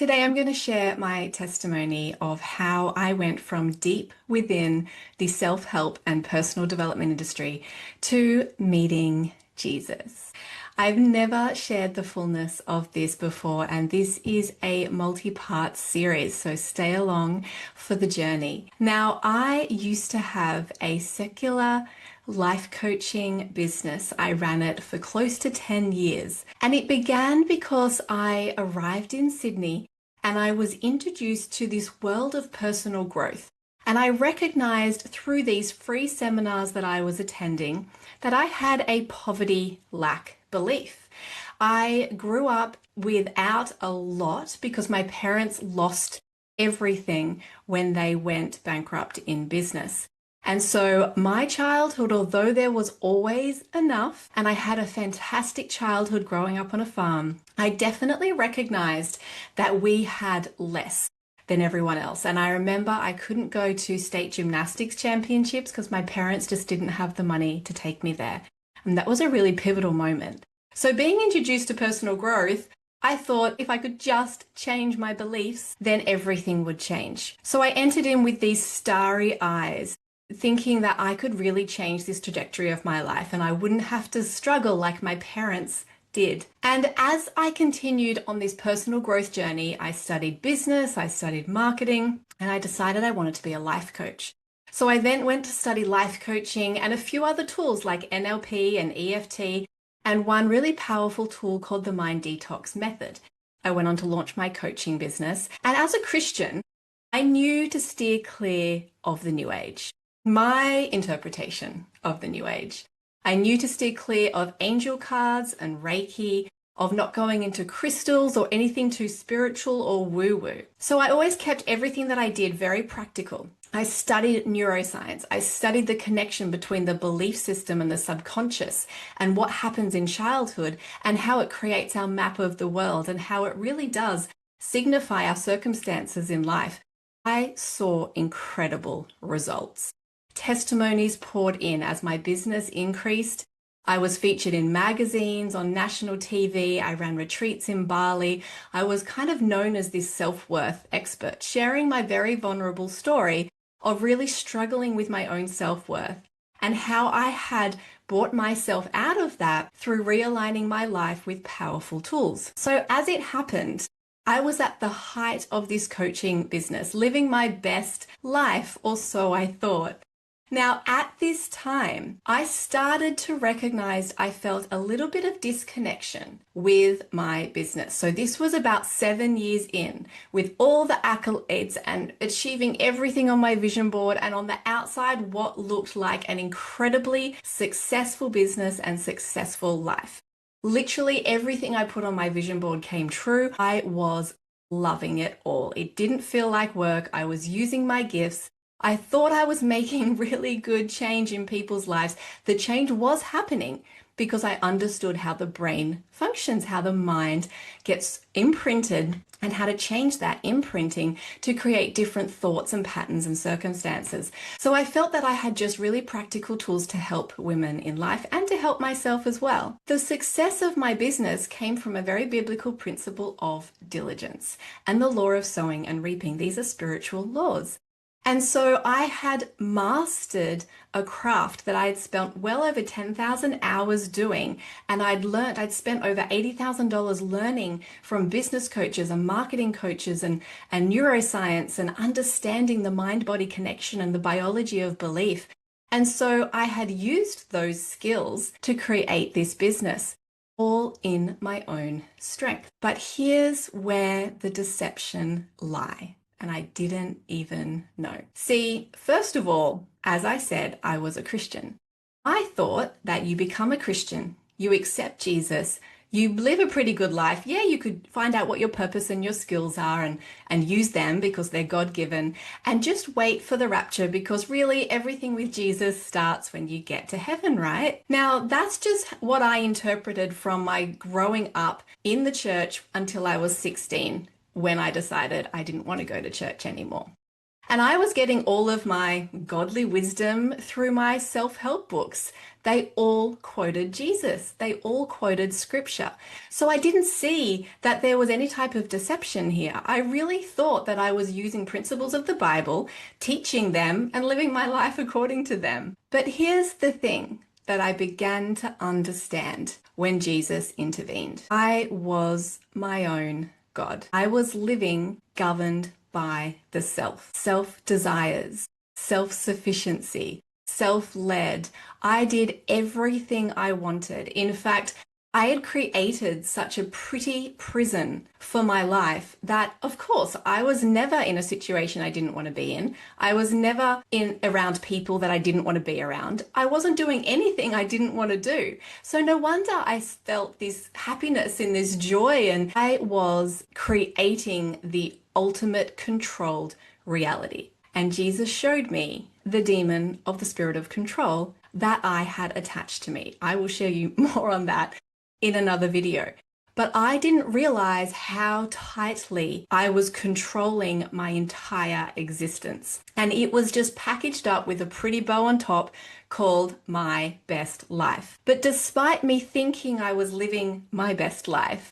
Today, I'm going to share my testimony of how I went from deep within the self-help and personal development industry to meeting Jesus. I've never shared the fullness of this before, and this is a multi-part series, so stay along for the journey. Now, I used to have a secular life coaching business. I ran it for close to 10 years, and it began because I arrived in Sydney and I was introduced to this world of personal growth. And I recognized through these free seminars that I was attending that I had a poverty lack belief. I grew up without a lot because my parents lost everything when they went bankrupt in business. And so my childhood, although there was always enough, and I had a fantastic childhood growing up on a farm, I definitely recognized that we had less than everyone else. And I remember I couldn't go to state gymnastics championships because my parents just didn't have the money to take me there. And that was a really pivotal moment. So being introduced to personal growth, I thought if I could just change my beliefs, then everything would change. So I entered in with these starry eyes, thinking that I could really change this trajectory of my life and I wouldn't have to struggle like my parents did. And as I continued on this personal growth journey, I studied business, I studied marketing, and I decided I wanted to be a life coach. So I then went to study life coaching and a few other tools like NLP and EFT, and one really powerful tool called the Mind Detox Method. I went on to launch my coaching business. And as a Christian, I knew to steer clear of the New Age. My interpretation of the New Age. I knew to steer clear of angel cards and Reiki, of not going into crystals or anything too spiritual or woo-woo. So I always kept everything that I did very practical. I studied neuroscience. I studied the connection between the belief system and the subconscious and what happens in childhood and how it creates our map of the world and how it really does signify our circumstances in life. I saw incredible results. Testimonies poured in as my business increased. I was featured in magazines, on national TV. I ran retreats in Bali. I was kind of known as this self-worth expert, sharing my very vulnerable story of really struggling with my own self-worth and how I had brought myself out of that through realigning my life with powerful tools. So as it happened, I was at the height of this coaching business, living my best life, or so I thought. Now, at this time, I started to recognize I felt a little bit of disconnection with my business. So this was about 7 years in, with all the accolades and achieving everything on my vision board, and on the outside, what looked like an incredibly successful business and successful life. Literally everything I put on my vision board came true. I was loving it all. It didn't feel like work. I was using my gifts. I thought I was making really good change in people's lives. The change was happening because I understood how the brain functions, how the mind gets imprinted, and how to change that imprinting to create different thoughts and patterns and circumstances. So I felt that I had just really practical tools to help women in life and to help myself as well. The success of my business came from a very biblical principle of diligence and the law of sowing and reaping. These are spiritual laws. And so I had mastered a craft that I had spent well over 10,000 hours doing. And I'd spent over $80,000 learning from business coaches and marketing coaches and neuroscience and understanding the mind-body connection and the biology of belief. And so I had used those skills to create this business, all in my own strength. But here's where the deception lies. And I didn't even know. See, first of all, as I said, I was a Christian. I thought that you become a Christian, you accept Jesus, you live a pretty good life. Yeah, you could find out what your purpose and your skills are and use them because they're God-given, and just wait for the rapture because really everything with Jesus starts when you get to heaven, right? Now, that's just what I interpreted from my growing up in the church until I was 16. When I decided I didn't want to go to church anymore. And I was getting all of my godly wisdom through my self-help books. They all quoted Jesus. They all quoted scripture. So I didn't see that there was any type of deception here. I really thought that I was using principles of the Bible, teaching them and living my life according to them. But here's the thing that I began to understand when Jesus intervened. I was my own God. I was living governed by the self desires, self-sufficiency, self-led. I did everything I wanted. In fact, I had created such a pretty prison for my life that, of course, I was never in a situation I didn't want to be in. I was never around people that I didn't want to be around. I wasn't doing anything I didn't want to do. So no wonder I felt this happiness and this joy, and I was creating the ultimate controlled reality. And Jesus showed me the demon of the spirit of control that I had attached to me. I will share you more on that in another video. But I didn't realize how tightly I was controlling my entire existence. And it was just packaged up with a pretty bow on top called my best life. But despite me thinking I was living my best life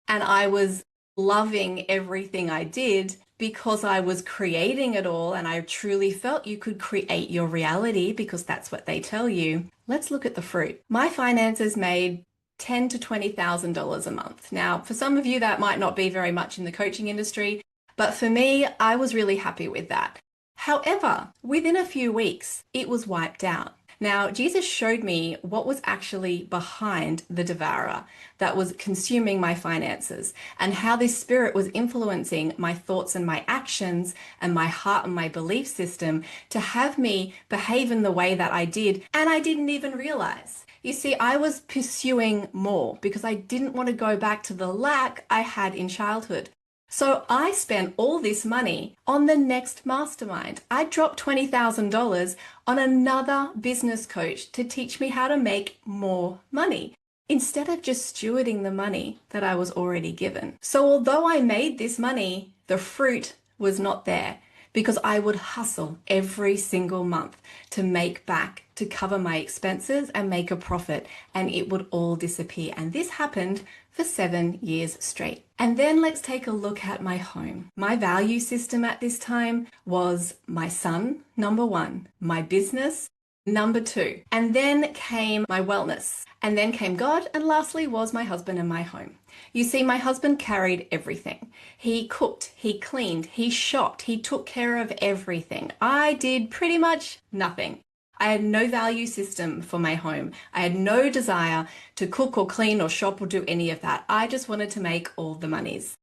and I was loving everything I did because I was creating it all, and I truly felt you could create your reality because that's what they tell you. Let's look at the fruit. My finances made $10,000 to $20,000 a month. Now, for some of you, that might not be very much in the coaching industry, but for me, I was really happy with that. However, within a few weeks, it was wiped out. Now, Jesus showed me what was actually behind the devourer that was consuming my finances, and how this spirit was influencing my thoughts and my actions and my heart and my belief system to have me behave in the way that I did, and I didn't even realize. You see, I was pursuing more because I didn't want to go back to the lack I had in childhood. So I spent all this money on the next mastermind. I dropped $20,000 on another business coach to teach me how to make more money, instead of just stewarding the money that I was already given. So although I made this money, the fruit was not there, because I would hustle every single month to make back, to cover my expenses and make a profit, and it would all disappear. And this happened for 7 years straight. And then let's take a look at my home. My value system at this time was my son, number one, my business, number two, and then came my wellness, and then came God, and lastly was my husband and my home. You see, my husband carried everything. He cooked, he cleaned, he shopped, he took care of everything. I did pretty much nothing. I had no value system for my home. I had no desire to cook or clean or shop or do any of that. I just wanted to make all the monies.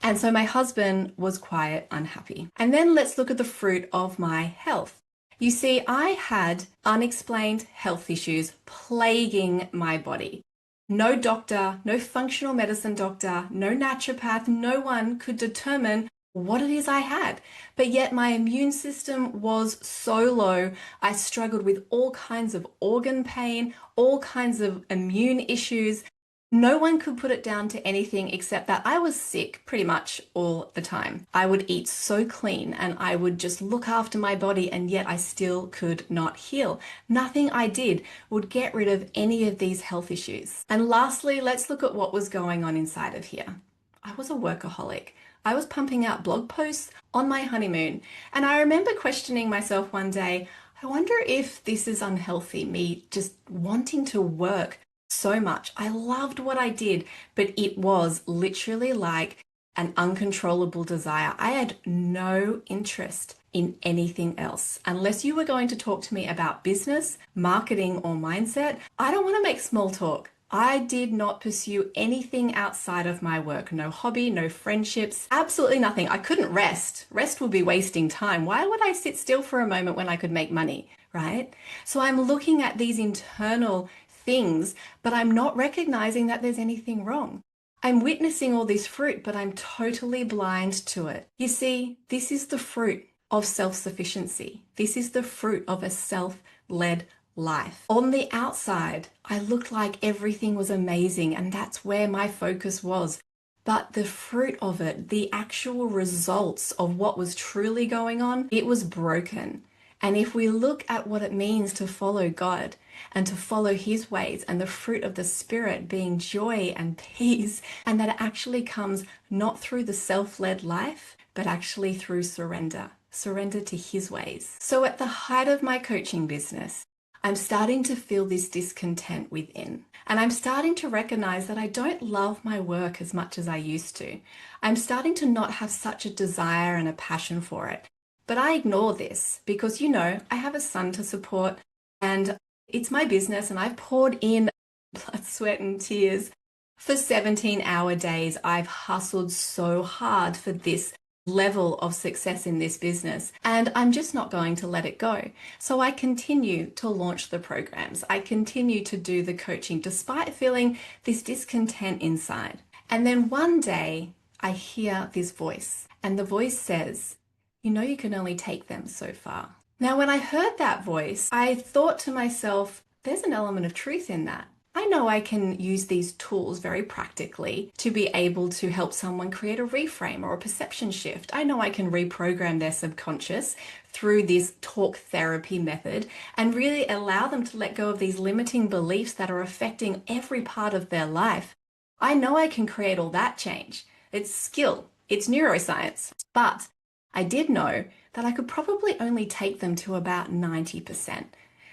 And so my husband was quite unhappy. And then let's look at the fruit of my health. You see, I had unexplained health issues plaguing my body. No doctor, no functional medicine doctor, no naturopath, no one could determine what it is I had. But yet my immune system was so low. I struggled with all kinds of organ pain, all kinds of immune issues. No one could put it down to anything except that I was sick pretty much all the time. I would eat so clean and I would just look after my body, and yet I still could not heal. Nothing I did would get rid of any of these health issues. And lastly, let's look at what was going on inside of here. I was a workaholic. I was pumping out blog posts on my honeymoon. And I remember questioning myself one day, I wonder if this is unhealthy, me just wanting to work so much. I loved what I did, but it was literally like an uncontrollable desire. I had no interest in anything else. Unless you were going to talk to me about business, marketing, or mindset, I don't want to make small talk. I did not pursue anything outside of my work. No hobby, no friendships, absolutely nothing. I couldn't rest. Rest would be wasting time. Why would I sit still for a moment when I could make money, right? So I'm looking at these internal things, but I'm not recognizing that there's anything wrong. I'm witnessing all this fruit, but I'm totally blind to it. You see, this is the fruit of self-sufficiency. This is the fruit of a self-led life. On the outside, I looked like everything was amazing, and that's where my focus was. But the fruit of it, the actual results of what was truly going on, it was broken. And if we look at what it means to follow God and to follow His ways, and the fruit of the Spirit being joy and peace, and that it actually comes not through the self-led life, but actually through surrender to His ways. So at the height of my coaching business, I'm starting to feel this discontent within. And I'm starting to recognize that I don't love my work as much as I used to. I'm starting to not have such a desire and a passion for it. But I ignore this because, I have a son to support, and it's my business, and I've poured in blood, sweat, and tears for 17-hour days. I've hustled so hard for this level of success in this business, and I'm just not going to let it go. So I continue to launch the programs. I continue to do the coaching despite feeling this discontent inside. And then one day I hear this voice, and the voice says, you can only take them so far. Now, when I heard that voice, I thought to myself, there's an element of truth in that. I know I can use these tools very practically to be able to help someone create a reframe or a perception shift. I know I can reprogram their subconscious through this talk therapy method and really allow them to let go of these limiting beliefs that are affecting every part of their life. I know I can create all that change. It's skill, it's neuroscience. But I did know that I could probably only take them to about 90%,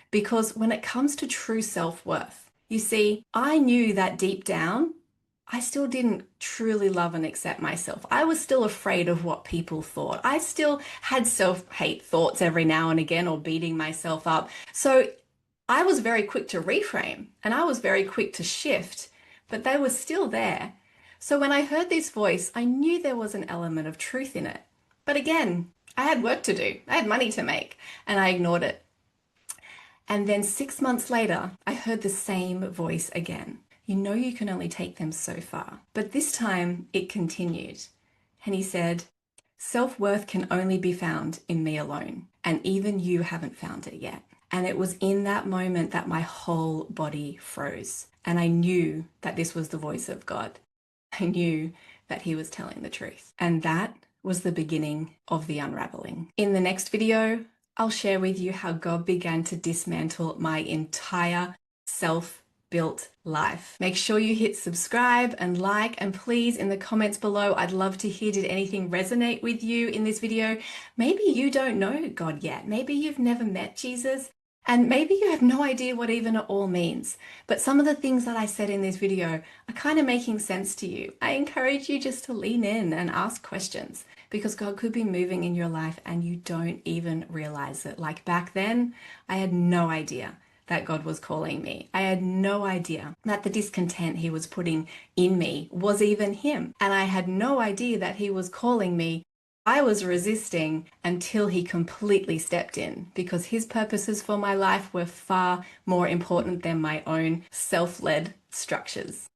because when it comes to true self-worth, you see, I knew that deep down, I still didn't truly love and accept myself. I was still afraid of what people thought. I still had self-hate thoughts every now and again, or beating myself up. So I was very quick to reframe, and I was very quick to shift, but they were still there. So when I heard this voice, I knew there was an element of truth in it. But again, I had work to do. I had money to make, and I ignored it. And then 6 months later, I heard the same voice again. You can only take them so far. But this time it continued. And he said, self-worth can only be found in me alone. And even you haven't found it yet. And it was in that moment that my whole body froze. And I knew that this was the voice of God. I knew that He was telling the truth. And that was the beginning of the unraveling. In the next video, I'll share with you how God began to dismantle my entire self-built life. Make sure you hit subscribe and like, and please, in the comments below, I'd love to hear, did anything resonate with you in this video? Maybe you don't know God yet. Maybe you've never met Jesus. And maybe you have no idea what even it all means, but some of the things that I said in this video are kind of making sense to you. I encourage you just to lean in and ask questions, because God could be moving in your life and you don't even realize it. Like back then, I had no idea that God was calling me. I had no idea that the discontent He was putting in me was even Him. And I had no idea that He was calling me. I was resisting until He completely stepped in, because His purposes for my life were far more important than my own self-led structures.